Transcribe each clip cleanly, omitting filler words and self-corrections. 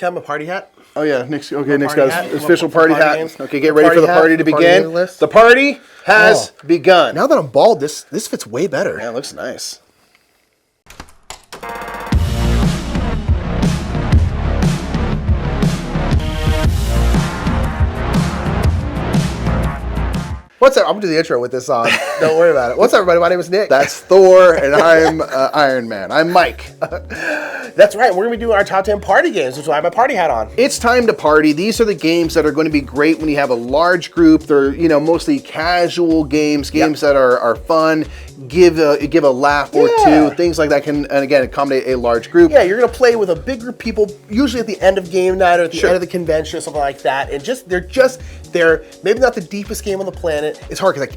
Can I have a party hat? Oh yeah, Nick's got hat. official party hat. Games. Okay, get ready for the party to begin. The party has begun. Now that I'm bald, this fits way better. Yeah, it looks nice. What's up? I'm going to do the intro with this on. Don't worry about it. What's up, everybody? My name is Nick. That's Thor, and I'm Iron Man. I'm Mike. That's right. We're going to be doing our top 10 party games, which is why I have my party hat on. It's time to party. These are the games that are going to be great when you have a large group. They're, mostly casual games that are fun. Give a laugh or two. Things like that can, and again, accommodate a large group. Yeah, you're going to play with a big group of people, usually at the end of game night or at the end of the convention or something like that. And they're maybe not the deepest game on the planet. It's hard because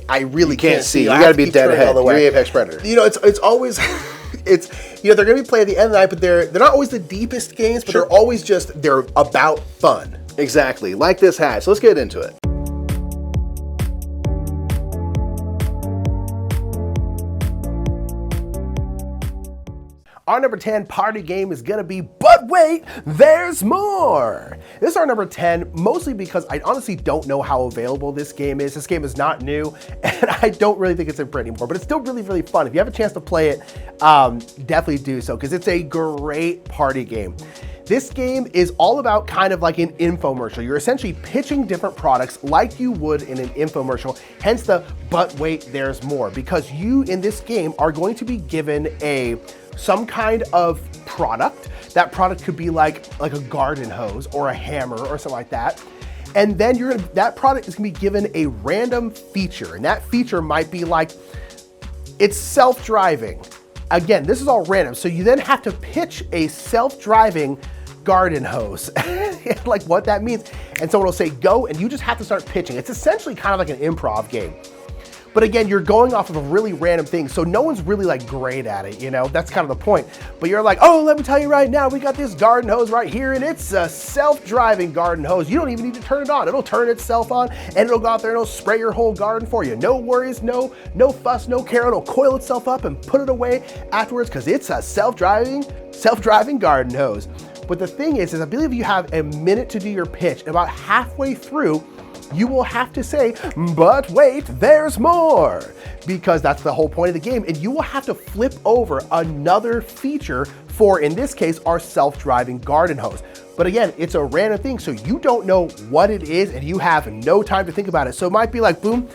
I really can't see. You got to be dead ahead. You're the Apex Predator. It's always, they're going to be played at the end of the night, but they're not always the deepest games, but they're always they're about fun. Exactly, like this hat. So let's get into it. Our number 10 party game is gonna be, but wait, there's more. This is our number 10, mostly because I honestly don't know how available this game is. This game is not new, and I don't really think it's in print anymore, but it's still really, really fun. If you have a chance to play it, definitely do so, because it's a great party game. This game is all about kind of like an infomercial. You're essentially pitching different products like you would in an infomercial, hence the, but wait, there's more, because you in this game are going to be given some kind of product. That product could be like a garden hose or a hammer or something like that. And then that product is gonna be given a random feature. And that feature might be like, it's self-driving. Again, this is all random. So you then have to pitch a self-driving garden hose, like what that means. And someone will say, go, and you just have to start pitching. It's essentially kind of like an improv game. But again, you're going off of a really random thing, so no one's really like great at it, That's kind of the point. But you're like, oh, let me tell you right now, we got this garden hose right here, and it's a self-driving garden hose. You don't even need to turn it on. It'll turn itself on, and it'll go out there and it'll spray your whole garden for you. No worries, no fuss, no care. It'll coil itself up and put it away afterwards because it's a self-driving garden hose. But the thing is I believe you have a minute to do your pitch. About halfway through, you will have to say, but wait, there's more, because that's the whole point of the game. And you will have to flip over another feature for, in this case, our self-driving garden hose. But again, it's a random thing, so you don't know what it is and you have no time to think about it. So it might be like, boom,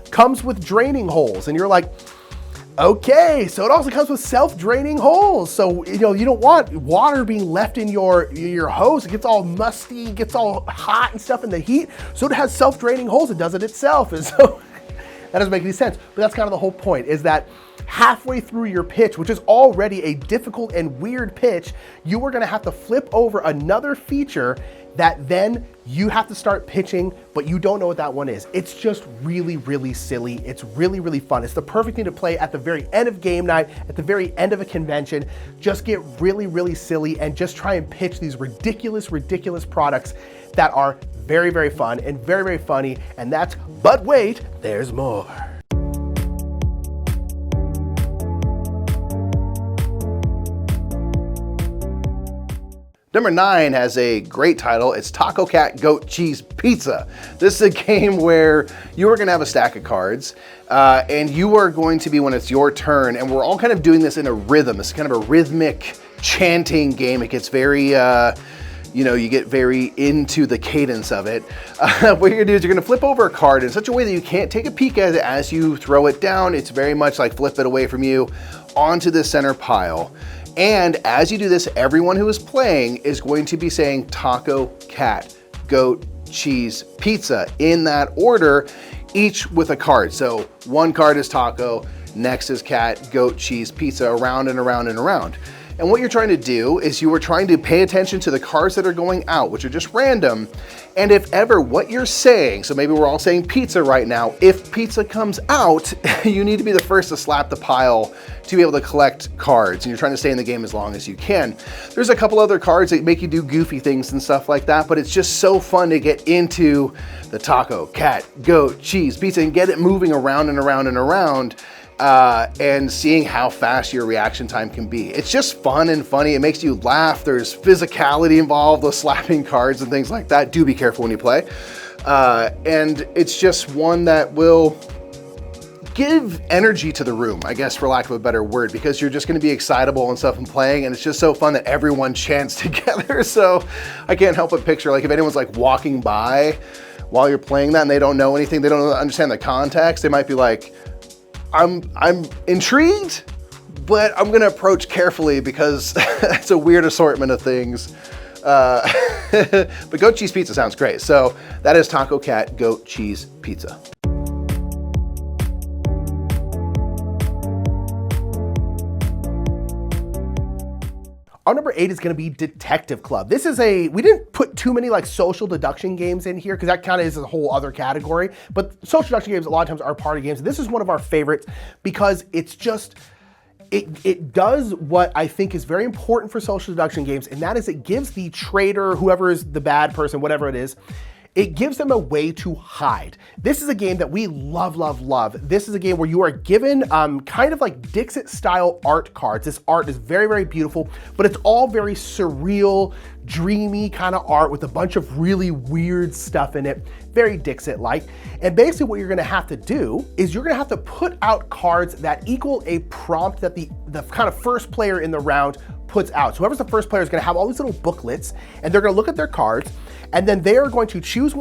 comes with draining holes. And you're like, okay, so it also comes with self-draining holes. So, you don't want water being left in your hose. It gets all musty, gets all hot and stuff in the heat. So it has self-draining holes. It does it itself. And so that doesn't make any sense. But that's kind of the whole point, is that halfway through your pitch, which is already a difficult and weird pitch, you are going to have to flip over another feature that then you have to start pitching, but you don't know what that one is. It's just really, really silly. It's really, really fun. It's the perfect thing to play at the very end of game night, at the very end of a convention. Just get really, really silly and just try and pitch these ridiculous, ridiculous products that are very, very fun and very, very funny. And that's, but wait, there's more. Number 9 has a great title. It's Taco Cat Goat Cheese Pizza. This is a game where you are going to have a stack of cards, and you are going to be, when it's your turn, and we're all kind of doing this in a rhythm. It's kind of a rhythmic chanting game. It gets very, you get very into the cadence of it. What you're gonna do is you're gonna flip over a card in such a way that you can't take a peek at it as you throw it down. It's very much like flip it away from you onto the center pile. And as you do this, everyone who is playing is going to be saying taco, cat, goat, cheese, pizza in that order, each with a card. So one card is taco, next is cat, goat, cheese, pizza, around and around and around. And what you're trying to do is you are trying to pay attention to the cards that are going out, which are just random. And if ever what you're saying, so maybe we're all saying pizza right now, if pizza comes out, you need to be the first to slap the pile to be able to collect cards. And you're trying to stay in the game as long as you can. There's a couple other cards that make you do goofy things and stuff like that, but it's just so fun to get into the taco, cat, goat, cheese, pizza, and get it moving around and around and around. and seeing how fast your reaction time can be. It's just fun and funny. It makes you laugh. There's physicality involved with slapping cards and things like that. Do be careful when you play. And it's just one that will give energy to the room, I guess, for lack of a better word, because you're just going to be excitable and stuff and playing, and it's just so fun that everyone chants together. So I can't help but picture, like, if anyone's like walking by while you're playing that and they don't know anything, they don't understand the context, they might be like, I'm intrigued, but I'm going to approach carefully because it's a weird assortment of things. But goat cheese pizza sounds great. So that is Taco Cat goat cheese pizza. Our number 8 is going to be Detective Club. This is we didn't put too many like social deduction games in here because that kind of is a whole other category, but social deduction games a lot of times are party games. This is one of our favorites because it's just, it does what I think is very important for social deduction games, and that is it gives the traitor, whoever is the bad person, whatever it is, it gives them a way to hide. This is a game that we love, love, love. This is a game where you are given kind of like Dixit style art cards. This art is very, very beautiful, but it's all very surreal, dreamy kind of art with a bunch of really weird stuff in it, very Dixit-like. And basically what you're gonna have to do is you're gonna have to put out cards that equal a prompt that the kind of first player in the round puts out. So whoever's the first player is gonna have all these little booklets, and they're gonna look at their cards, and then they are going to choose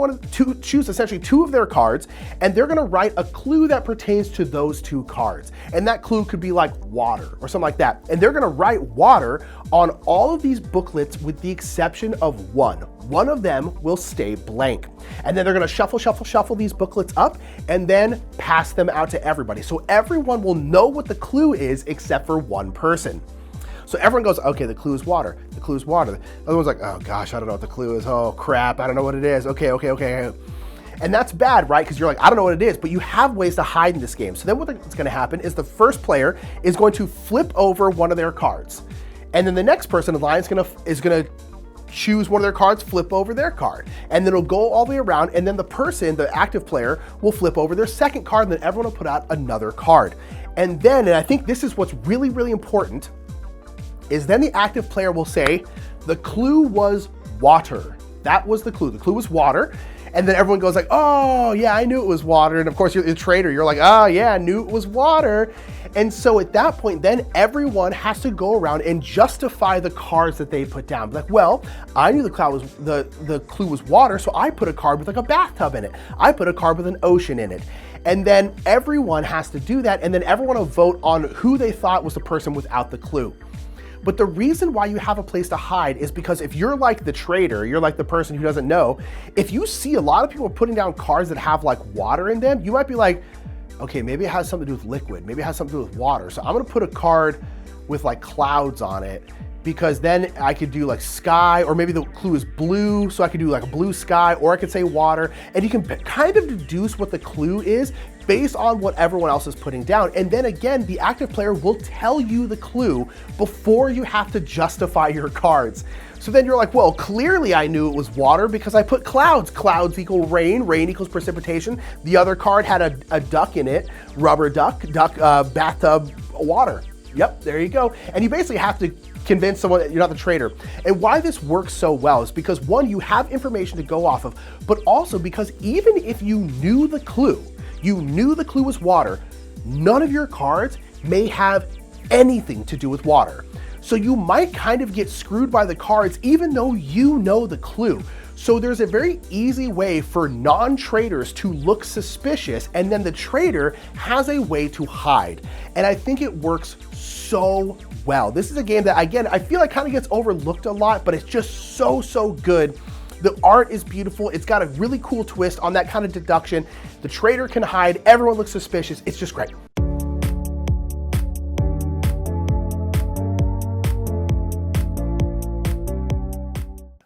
choose essentially 2 of their cards, and they're gonna write a clue that pertains to those 2 cards. And that clue could be like water or something like that. And they're gonna write water on all of these booklets with the exception of one. One of them will stay blank. And then they're gonna shuffle, shuffle, shuffle these booklets up and then pass them out to everybody. So everyone will know what the clue is except for one person. So everyone goes, okay, the clue is water. The clue is water. The other one's like, oh gosh, I don't know what the clue is. Oh crap, I don't know what it is. Okay. And that's bad, right? Because you're like, I don't know what it is, but you have ways to hide in this game. So then what's gonna happen is the first player is going to flip over one of their cards. And then the next person in line is gonna choose one of their cards, flip over their card. And then it'll go all the way around, and then the person, the active player, will flip over their second card, and then everyone will put out another card. And then, and I think this is what's really, really important, is then the active player will say, the clue was water. That was the clue. The clue was water. And then everyone goes like, oh yeah, I knew it was water. And of course you're the trader. You're like, oh yeah, I knew it was water. And so at that point, then everyone has to go around and justify the cards that they put down. Like, well, I knew the clue was water, so I put a card with like a bathtub in it. I put a card with an ocean in it. And then everyone has to do that. And then everyone will vote on who they thought was the person without the clue. But the reason why you have a place to hide is because if you're like the trader, you're like the person who doesn't know, if you see a lot of people putting down cards that have like water in them, you might be like, okay, maybe it has something to do with liquid. Maybe it has something to do with water. So I'm gonna put a card with like clouds on it, because then I could do like sky, or maybe the clue is blue, so I could do like a blue sky, or I could say water, and you can kind of deduce what the clue is based on what everyone else is putting down. And then again, the active player will tell you the clue before you have to justify your cards. So then you're like, well, clearly I knew it was water because I put clouds. Clouds equal rain, rain equals precipitation. The other card had a duck in it, rubber duck, bathtub, water. Yep, there you go. And you basically have to convince someone that you're not the trader. And why this works so well is because, one, you have information to go off of, but also because even if you knew the clue was water, none of your cards may have anything to do with water. So you might kind of get screwed by the cards even though you know the clue. So there's a very easy way for non-traders to look suspicious, and then the trader has a way to hide. And I think it works so well. This is a game that, again, I feel like kind of gets overlooked a lot, but it's just so, so good. The art is beautiful. It's got a really cool twist on that kind of deduction. The trader can hide. Everyone looks suspicious. It's just great.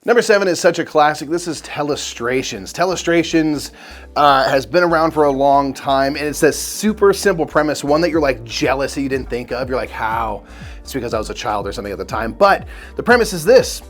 Number 7 is such a classic. This is Telestrations. Telestrations has been around for a long time, and it's a super simple premise, one that you're like jealous that you didn't think of. You're like, how? It's because I was a child or something at the time. But the premise is this.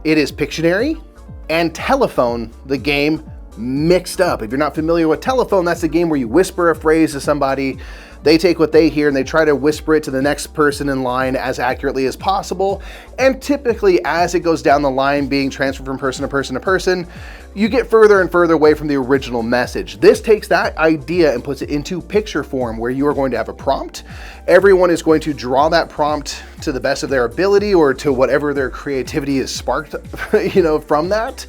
It is Pictionary and Telephone, the game, mixed up. If you're not familiar with telephone, that's a game where you whisper a phrase to somebody, they take what they hear and they try to whisper it to the next person in line as accurately as possible. And typically as it goes down the line being transferred from person to person to person, you get further and further away from the original message. This takes that idea and puts it into picture form where you are going to have a prompt. Everyone is going to draw that prompt to the best of their ability or to whatever their creativity is sparked, from that.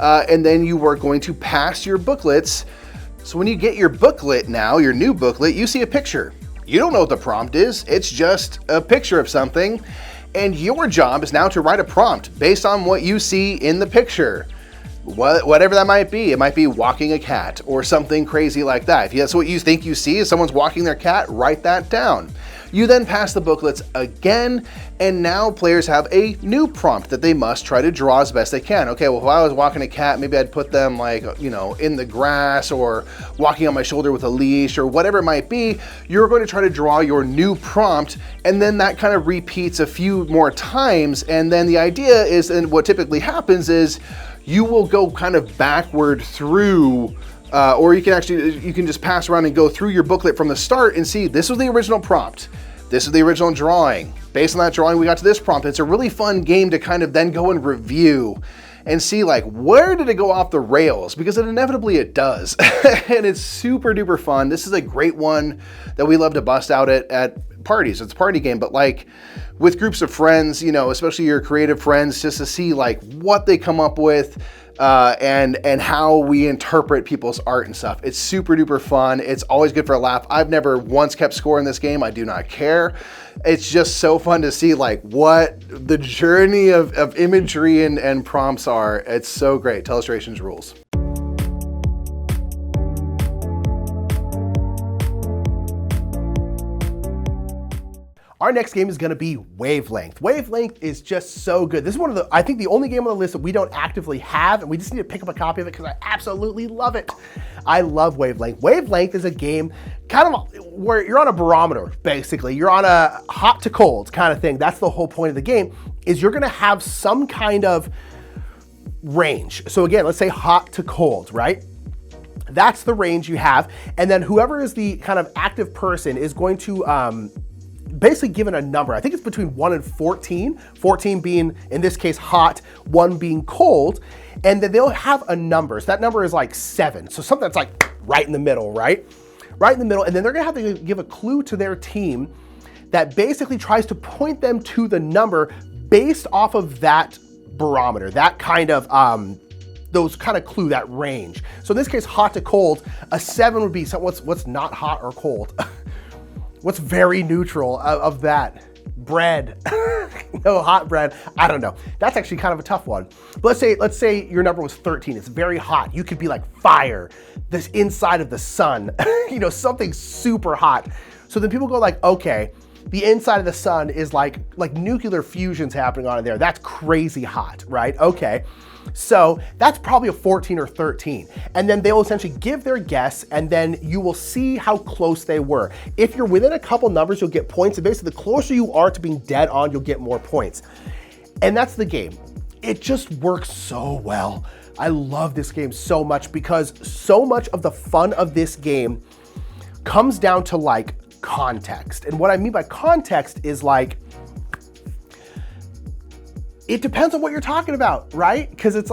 And then you are going to pass your booklets. So when you get your booklet now, your new booklet, you see a picture. You don't know what the prompt is. It's just a picture of something. And your job is now to write a prompt based on what you see in the picture. Whatever that might be. It might be walking a cat or something crazy like that. If that's what you think you see is someone's walking their cat, write that down. You then pass the booklets again, and now players have a new prompt that they must try to draw as best they can. Okay, well, if I was walking a cat, maybe I'd put them in the grass or walking on my shoulder with a leash or whatever it might be. You're going to try to draw your new prompt, and then that kind of repeats a few more times. And then the idea is, and what typically happens is, you will go kind of backward through, or you can just pass around and go through your booklet from the start and see this was the original prompt. This is the original drawing. Based on that drawing, we got to this prompt. It's a really fun game to kind of then go and review and see where did it go off the rails? Because inevitably it does. And it's super duper fun. This is a great one that we love to bust out at parties. It's a party game, but with groups of friends, especially your creative friends, just to see what they come up with and how we interpret people's art and stuff. It's super duper fun. It's always good for a laugh. I've never once kept score in this game. I do not care. It's just so fun to see what the journey of imagery and prompts are. It's so great. Telestrations rules. Our next game is going to be Wavelength. Wavelength is just so good. This is I think the only game on the list that we don't actively have, and we just need to pick up a copy of it because I absolutely love it. I love Wavelength. Wavelength is a game kind of where you're on a barometer, basically. You're on a hot to cold kind of thing. That's the whole point of the game, is you're going to have some kind of range. So again, let's say hot to cold, right? That's the range you have. And then whoever is the kind of active person is going to basically given a number. I think it's between 1 and 14. 14 being, in this case, hot, 1 being cold. And then they'll have a number. So that number is 7. So something that's right in the middle, right? Right in the middle. And then they're gonna have to give a clue to their team that basically tries to point them to the number based off of that barometer, that kind of, those kind of clue, that range. So in this case, hot to cold, a 7 would be what's not hot or cold. What's very neutral of that? Bread. No, hot bread. I don't know. That's actually kind of a tough one. But let's say your number was 13. It's very hot. You could be like fire, this inside of the sun, something super hot. So then people go okay, the inside of the sun is like nuclear fusion's happening on in there. That's crazy hot, right? Okay. So that's probably a 14 or 13. And then they'll essentially give their guess, and then you will see how close they were. If you're within a couple numbers, you'll get points. And basically, the closer you are to being dead on, you'll get more points. And that's the game. It just works so well. I love this game so much because so much of the fun of this game comes down to context. And what I mean by context is it depends on what you're talking about, right? Because it's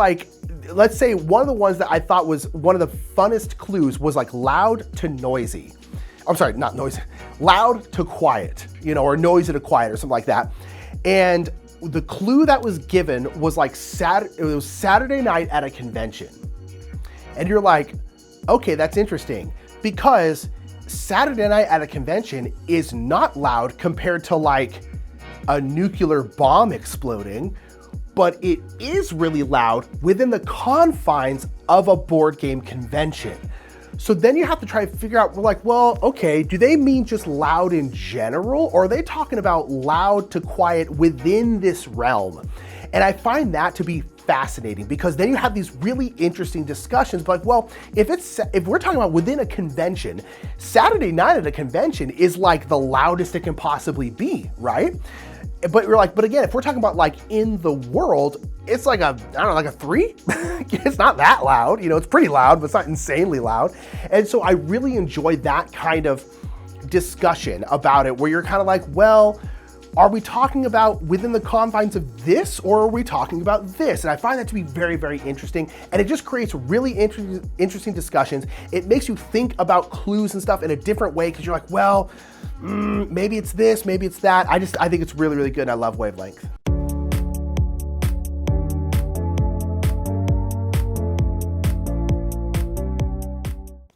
let's say one of the ones that I thought was one of the funnest clues was loud to noisy. I'm sorry, not noisy, loud to quiet, or noisy to quiet or something like that. And the clue that was given was it was Saturday night at a convention. And you're okay, that's interesting because Saturday night at a convention is not loud compared to a nuclear bomb exploding, but it is really loud within the confines of a board game convention. So then you have to try to figure out, okay, do they mean just loud in general, or are they talking about loud to quiet within this realm? And I find that to be fascinating because then you have these really interesting discussions, if we're talking about within a convention, Saturday night at a convention is the loudest it can possibly be, right? But you're but again, if we're talking about in the world, it's like a, I don't know, like a 3? It's not that loud, you know, it's pretty loud, but it's not insanely loud. And so I really enjoy that kind of discussion about it, where you're kind of like, well, are we talking about within the confines of this, or are we talking about this? And I find that to be very, very interesting. And it just creates really interesting discussions. It makes you think about clues and stuff in a different way, because you're like, well, maybe it's this, maybe it's that. I think it's really, really good, and I love Wavelength.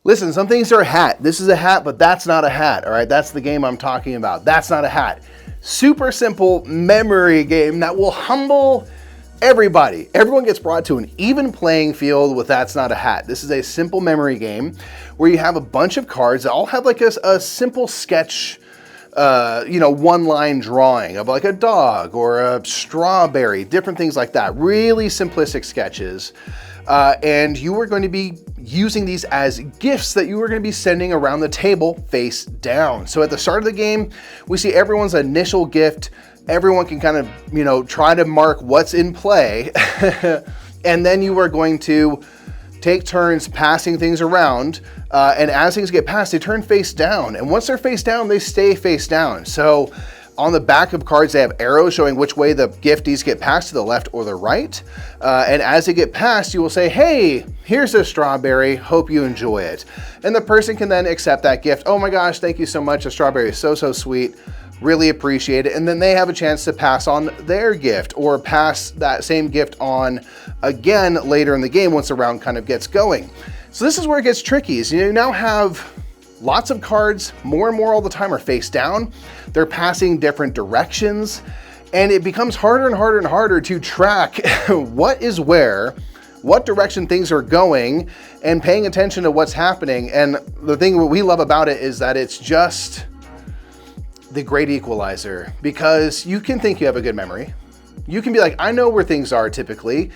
Listen, some things are a hat. This is a hat, but that's not a hat, all right? That's the game I'm talking about. That's not a hat. Super simple memory game that will humble everybody. Everyone gets brought to an even playing field with That's Not a Hat. This is a simple memory game where you have a bunch of cards that all have like a simple sketch, one-line drawing of like a dog or a strawberry, different things like that. Really simplistic sketches. And you are going to be using these as gifts that you are going to be sending around the table face down. So at the start of the game, we see everyone's initial gift. Everyone can kind of, try to mark what's in play. And then you are going to take turns passing things around. And as things get passed, they turn face down. And once they're face down, they stay face down. So on the back of cards, they have arrows showing which way the gifties get passed, to the left or the right. And as they get passed, you will say, hey, here's a strawberry, hope you enjoy it. And the person can then accept that gift. Oh my gosh, thank you so much. The strawberry is so, so sweet. Really appreciate it. And then they have a chance to pass on their gift, or pass that same gift on again later in the game once the round kind of gets going. So this is where it gets tricky. So you now have lots of cards, more and more all the time, are face down. They're passing different directions, and it becomes harder and harder and harder to track what is where, what direction things are going, and paying attention to what's happening. And the thing we love about it is that it's just the great equalizer, because you can think you have a good memory. You can be like, I know where things are typically.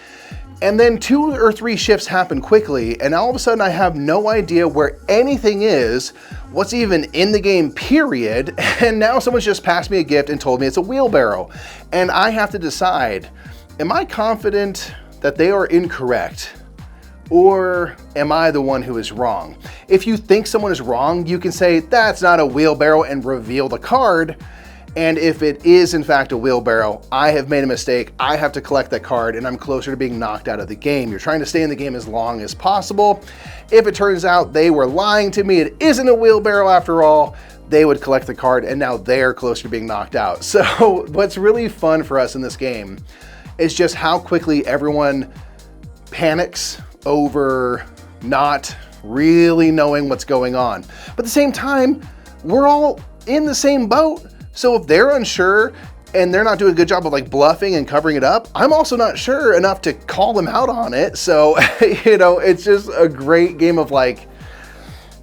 And then 2 or 3 shifts happen quickly, and all of a sudden I have no idea where anything is, what's even in the game, period. And now someone's just passed me a gift and told me it's a wheelbarrow. And I have to decide, am I confident that they are incorrect? Or am I the one who is wrong? If you think someone is wrong, you can say, that's not a wheelbarrow, and reveal the card. And if it is in fact a wheelbarrow, I have made a mistake. I have to collect that card, and I'm closer to being knocked out of the game. You're trying to stay in the game as long as possible. If it turns out they were lying to me, it isn't a wheelbarrow after all, they would collect the card, and now they're closer to being knocked out. So what's really fun for us in this game is just how quickly everyone panics over not really knowing what's going on. But at the same time, we're all in the same boat. So if they're unsure and they're not doing a good job of like bluffing and covering it up, I'm also not sure enough to call them out on it. So, it's just a great game of like,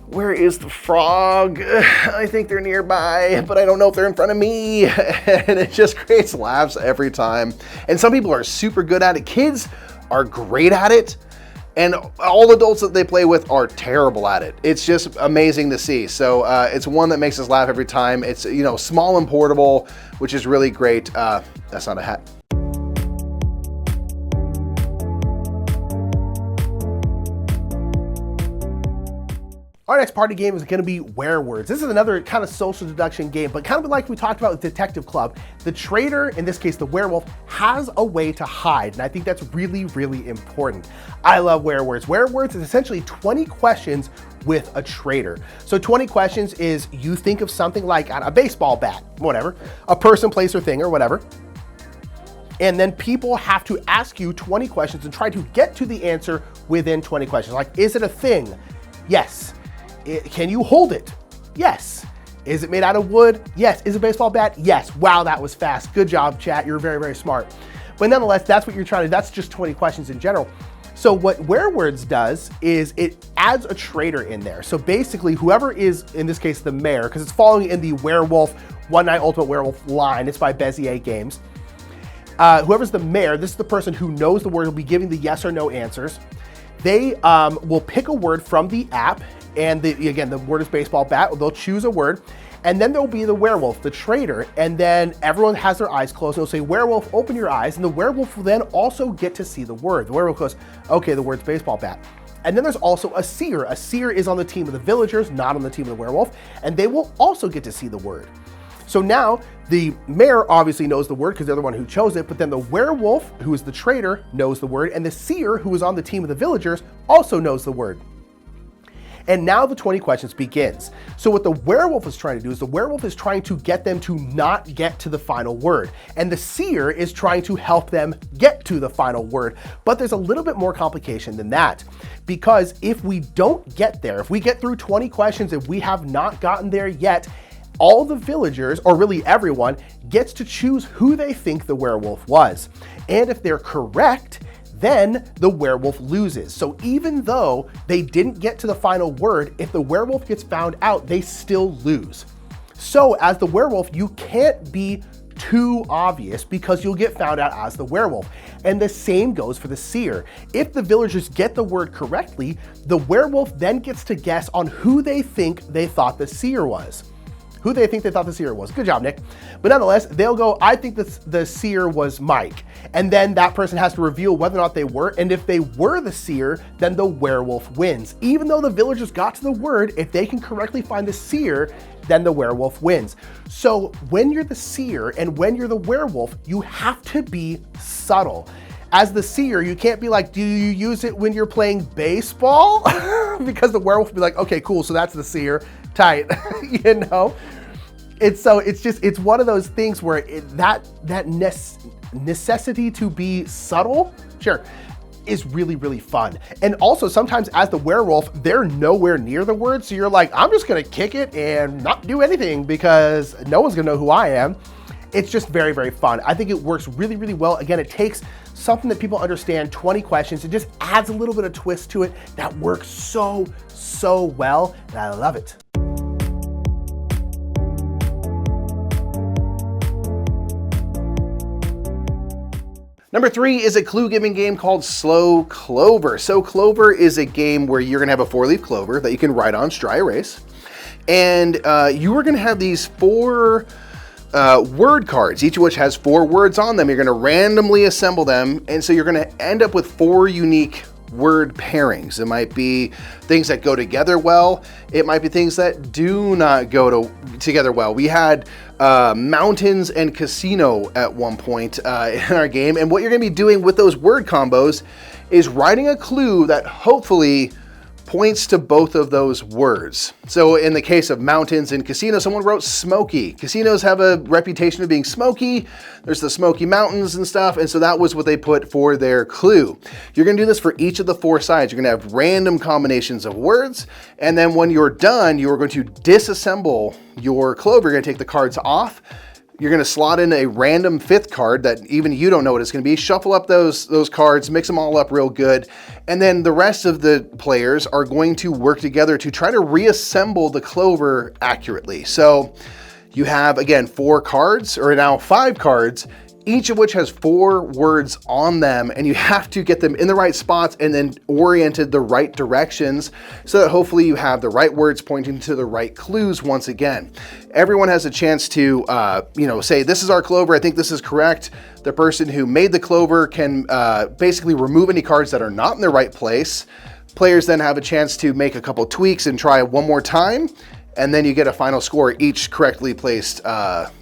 where is the frog? I think they're nearby, but I don't know if they're in front of me. And it just creates laughs every time. And some people are super good at it. Kids are great at it. And all adults that they play with are terrible at it. It's just amazing to see. So it's one that makes us laugh every time. It's, small and portable, which is really great. That's not a hat. Our next party game is going to be Werewords. This is another kind of social deduction game, but kind of like we talked about with Detective Club, the traitor, in this case the werewolf, has a way to hide, and I think that's really, really important. I love Werewords. Werewords is essentially 20 questions with a traitor. So 20 questions is, you think of something like a baseball bat, whatever, a person, place, or thing, or whatever. And then people have to ask you 20 questions and try to get to the answer within 20 questions. Like, is it a thing? Yes. Can you hold it? Yes. Is it made out of wood? Yes. Is it a baseball bat? Yes. Wow, that was fast. Good job, chat. You're very, very smart. But nonetheless, that's what you're trying to, that's just 20 questions in general. So what Werewords does is it adds a traitor in there. So basically, whoever is, in this case, the mayor, because it's following in the Werewolf, One Night Ultimate Werewolf line, it's by Bezier Games. Whoever's the mayor, this is the person who knows the word, will be giving the yes or no answers. They will pick a word from the app, and again, the word is baseball bat. They'll choose a word, And then there'll be the werewolf, the traitor, and then everyone has their eyes closed. And it'll say, werewolf, open your eyes. And the werewolf will then also get to see the word. The werewolf goes, okay, the word's baseball bat. And then there's also a seer. A seer is on the team of the villagers, not on the team of the werewolf, and they will also get to see the word. So now the mayor obviously knows the word because they're the one who chose it, but then the werewolf, who is the traitor, knows the word, and the seer, who is on the team of the villagers, also knows the word. And now the 20 questions begins. So what the werewolf is trying to do is the werewolf is trying to get them to not get to the final word. And the seer is trying to help them get to the final word. But there's a little bit more complication than that. Because if we don't get there, if we get through 20 questions and we have not gotten there yet, all the villagers, or really everyone, gets to choose who they think the werewolf was. And if they're correct, then the werewolf loses. So even though they didn't get to the final word, if the werewolf gets found out, they still lose. So as the werewolf, you can't be too obvious because you'll get found out as the werewolf. And the same goes for the seer. If the villagers get the word correctly, the werewolf then gets to guess on who they think they thought the seer was. Who they think they thought the seer was. Good job, Nick. But nonetheless, they'll go, I think the seer was Mike. And then that person has to reveal whether or not they were. And if they were the seer, then the werewolf wins. Even though the villagers got to the word, if they can correctly find the seer, then the werewolf wins. So when you're the seer and when you're the werewolf, you have to be subtle. As the seer, you can't be like, do you use it when you're playing baseball? Because the werewolf will be like, okay, cool, so that's the seer, tight, you know? It's one of those things where that necessity to be subtle, sure, is really, really fun. And also sometimes as the werewolf, they're nowhere near the word, so you're like, I'm just gonna kick it and not do anything because no one's gonna know who I am. It's just very, very fun. I think it works really, really well. Again, it takes something that people understand, 20 questions, it just adds a little bit of twist to it that works so, so well, and I love it. Number 3 is a clue-giving game called Slow Clover. So Clover is a game where you're gonna have a 4-leaf clover that you can write on, dry erase. And you are gonna have these 4 word cards, each of which has 4 words on them. You're gonna randomly assemble them, and so you're gonna end up with 4 unique word pairings. It might be things that go together well. It might be things that do not go together well. We had mountains and casino at one point in our game, and what you're gonna be doing with those word combos is writing a clue that hopefully points to both of those words. So in the case of mountains and casino, someone wrote smoky. Casinos have a reputation of being smoky. There's the Smoky Mountains and stuff, and so that was what they put for their clue. You're gonna do this for each of the 4 sides. You're gonna have random combinations of words, and then when you're done, you're going to disassemble your clover. You're gonna take the cards off. You're gonna slot in a random 5th card that even you don't know what it's gonna be, shuffle up those cards, mix them all up real good, and then the rest of the players are going to work together to try to reassemble the clover accurately. So you have, again, 4 cards, or now 5 cards, each of which has 4 words on them, and you have to get them in the right spots and then oriented the right directions so that hopefully you have the right words pointing to the right clues once again. Everyone has a chance to, say, this is our clover, I think this is correct. The person who made the clover can basically remove any cards that are not in the right place. Players then have a chance to make a couple tweaks and try one more time, and then you get a final score. Each correctly placed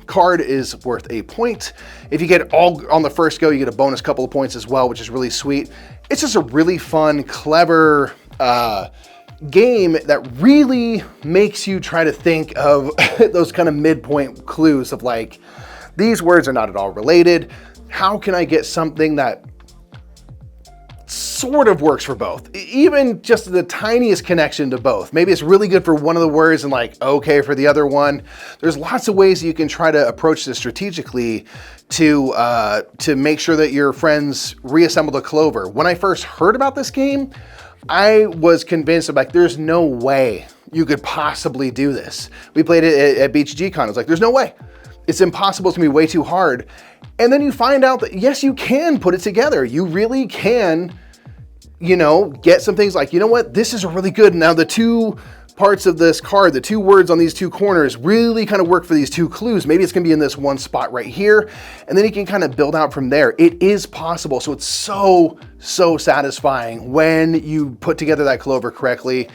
card is worth a point. If you get all on the first go, you get a bonus couple of points as well, which is really sweet. It's just a really fun, clever game that really makes you try to think of those kind of midpoint clues of like, these words are not at all related. How can I get something that sort of works for both? Even just the tiniest connection to both. Maybe it's really good for one of the words and like okay for the other one. There's lots of ways you can try to approach this strategically to make sure that your friends reassemble the clover. When I first heard about this game, I was convinced of like, there's no way you could possibly do this. We played it at BGG Con. I was like, there's no way. It's impossible. It's gonna be way too hard. And then you find out that yes, you can put it together. You really can, get some things like, you know what, this is really good. Now the 2 parts of this card, the two words on these two corners, really kind of work for these two clues. Maybe it's gonna be in this one spot right here, and then you can kind of build out from there. It is possible, so it's so satisfying when you put together that Clover correctly.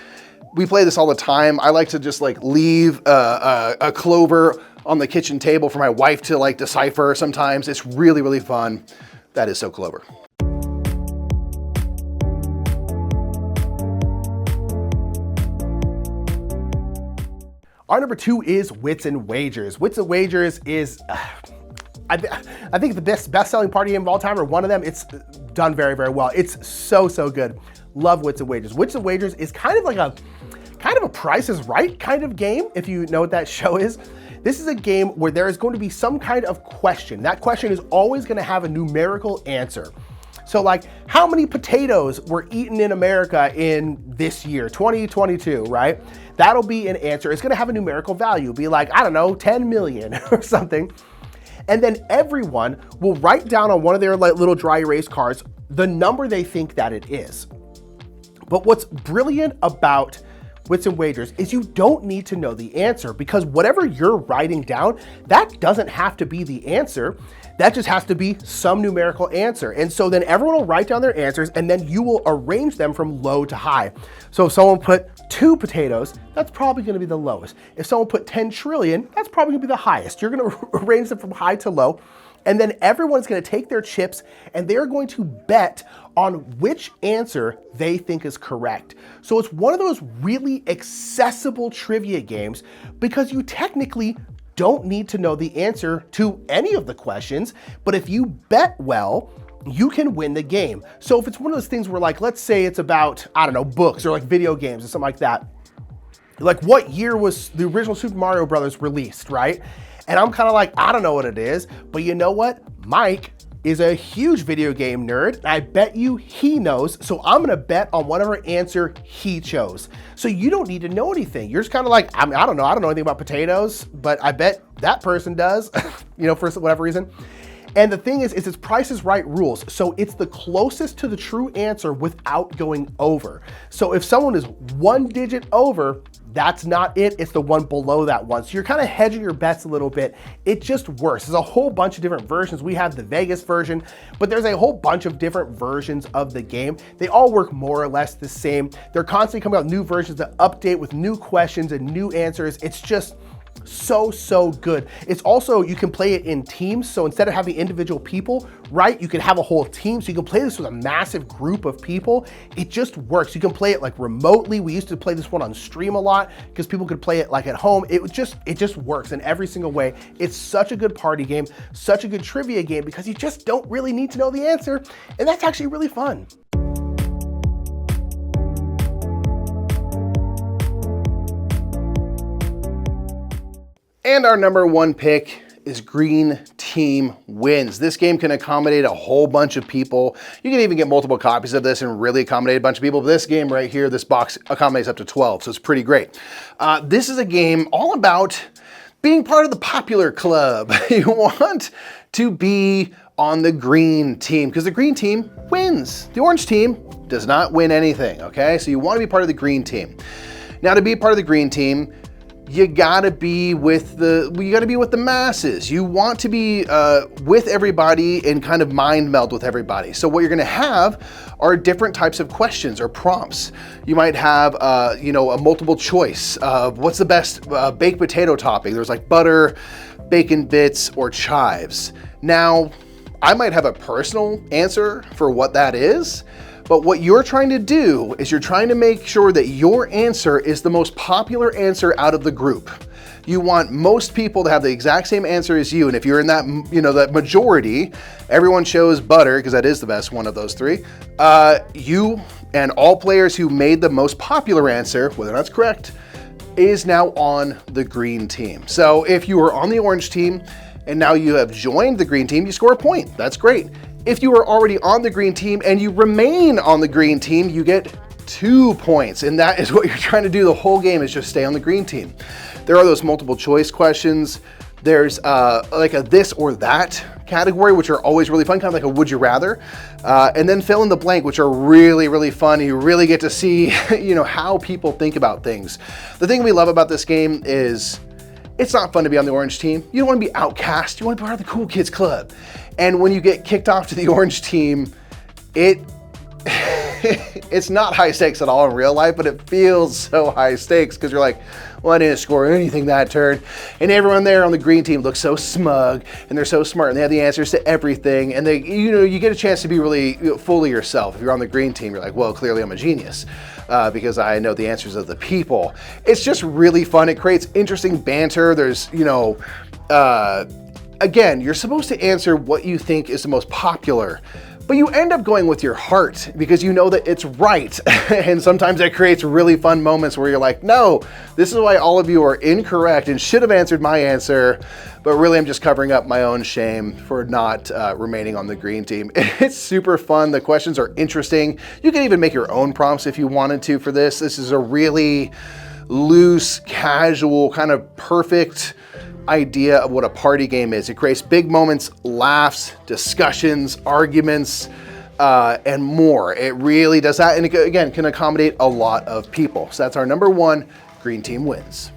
We play this all the time. I like to just like leave a Clover on the kitchen table for my wife to like decipher sometimes. It's really fun. That is so Clover. Our number 2 is Wits and Wagers. Wits and Wagers is, I think the best-selling party game of all time, or one of them. It's done very well. It's so good. Love Wits and Wagers. Wits and Wagers is kind of a Price is Right kind of game, if you know what that show is. This is a game where there is going to be some kind of question. That question is always going to have a numerical answer. So like, how many potatoes were eaten in America in this year, 2022, right? That'll be an answer. It's gonna have a numerical value. Be like, I don't know, 10 million or something. And then everyone will write down on one of their like little dry erase cards the number they think that it is. But what's brilliant about Wits and Wagers is you don't need to know the answer, because whatever you're writing down, that doesn't have to be the answer. That just has to be some numerical answer. And so then everyone will write down their answers, and then you will arrange them from low to high. So if someone put 2 potatoes, that's probably gonna be the lowest. If someone put 10 trillion, that's probably gonna be the highest. You're gonna arrange them from high to low. And then everyone's gonna take their chips and they're going to bet on which answer they think is correct. So it's one of those really accessible trivia games, because you technically don't need to know the answer to any of the questions, but if you bet well, you can win the game. So if it's one of those things where, like, let's say it's about, I don't know, books or like video games or something like that. Like, what year was the original Super Mario Brothers released, right? And I'm kind of like, I don't know what it is, but you know what? Mike is a huge video game nerd. I bet you he knows, so I'm gonna bet on whatever answer he chose. So you don't need to know anything. You're just kind of like, I don't know anything about potatoes, but I bet that person does, you know, for whatever reason. And the thing is it's Price is Right rules. So it's the closest to the true answer without going over. So if someone is 1 digit over, that's not it, it's the one below that one. So you're kind of hedging your bets a little bit. It just works. There's a whole bunch of different versions. We have the Vegas version, but there's a whole bunch of different versions of the game. They all work more or less the same. They're constantly coming out with new versions that update with new questions and new answers. It's just so good. It's also, you can play it in teams. So instead of having individual people, right, you can have a whole team. So you can play this with a massive group of people. It just works. You can play it like remotely. We used to play this one on stream a lot because people could play it like at home. It just works in every single way. It's such a good party game, such a good trivia game, because you just don't really need to know the answer. And that's actually really fun. And our number 1 pick is Green Team Wins. This game can accommodate a whole bunch of people. You can even get multiple copies of this and really accommodate a bunch of people. But this game right here, this box accommodates up to 12, so it's pretty great. This is a game all about being part of the popular club. You want to be on the green team, because the green team wins. The orange team does not win anything, okay? So you want to be part of the green team. Now, to be part of the green team, you gotta be with the masses. You want to be with everybody and kind of mind meld with everybody. So what you're gonna have are different types of questions or prompts. You might have, a multiple choice of what's the best baked potato topping. There's like butter, bacon bits, or chives. Now, I might have a personal answer for what that is, but what you're trying to do is you're trying to make sure that your answer is the most popular answer out of the group. You want most people to have the exact same answer as you, and if you're in that, that majority, everyone chose butter, because that is the best one of those 3. You and all players who made the most popular answer, whether that's correct, is now on the green team. So if you were on the orange team and now you have joined the green team, you score a point. That's great. If you were already on the green team and you remain on the green team, you get 2 points. And that is what you're trying to do the whole game, is just stay on the green team. There are those multiple choice questions. There's like a this or that category, which are always really fun, kind of like a would you rather. And then fill in the blank, which are really, really fun. You really get to see, you know, how people think about things. The thing we love about this game is it's not fun to be on the orange team. You don't want to be outcast. You want to be part of the cool kids club. And when you get kicked off to the orange team, it's not high stakes at all in real life, but it feels so high stakes because you're like, well, I didn't score anything that turn. And everyone there on the green team looks so smug and they're so smart and they have the answers to everything. And they, you know, you get a chance to be really full of yourself. If you're on the green team, you're like, well, clearly I'm a genius because I know the answers of the people. It's just really fun. It creates interesting banter. There's, you know, again, you're supposed to answer what you think is the most popular, but you end up going with your heart because you know that it's right. And sometimes that creates really fun moments where you're like, no, this is why all of you are incorrect and should have answered my answer, but really I'm just covering up my own shame for not remaining on the green team. It's super fun. The questions are interesting. You can even make your own prompts if you wanted to for this. This is a really loose, casual, kind of perfect idea of what a party game is. It creates big moments, laughs, discussions, arguments, and more. It really does that, and it, again, can accommodate a lot of people. So that's our number one. Green team wins.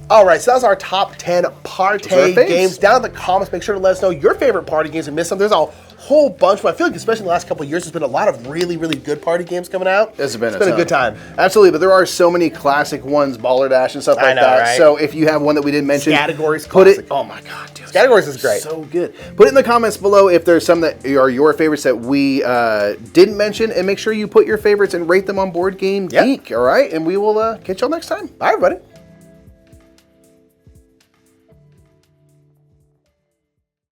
All right, so that's our top 10 party games. Down in the comments, make sure to let us know your favorite party games and miss them. There's a whole bunch, but I feel like especially in the last couple of years, there's been a lot of really, really good party games coming out. It's been a good time. Absolutely, but there are so many classic ones, Baller Dash and stuff like that. Right? So if you have one that we didn't mention, Categories, put it. Oh my God, dude. Categories is great. So good. Put it in the comments below if there's some that are your favorites that we didn't mention, and make sure you put your favorites and rate them on Board Game Geek. All right, and we will catch y'all next time. Bye, everybody.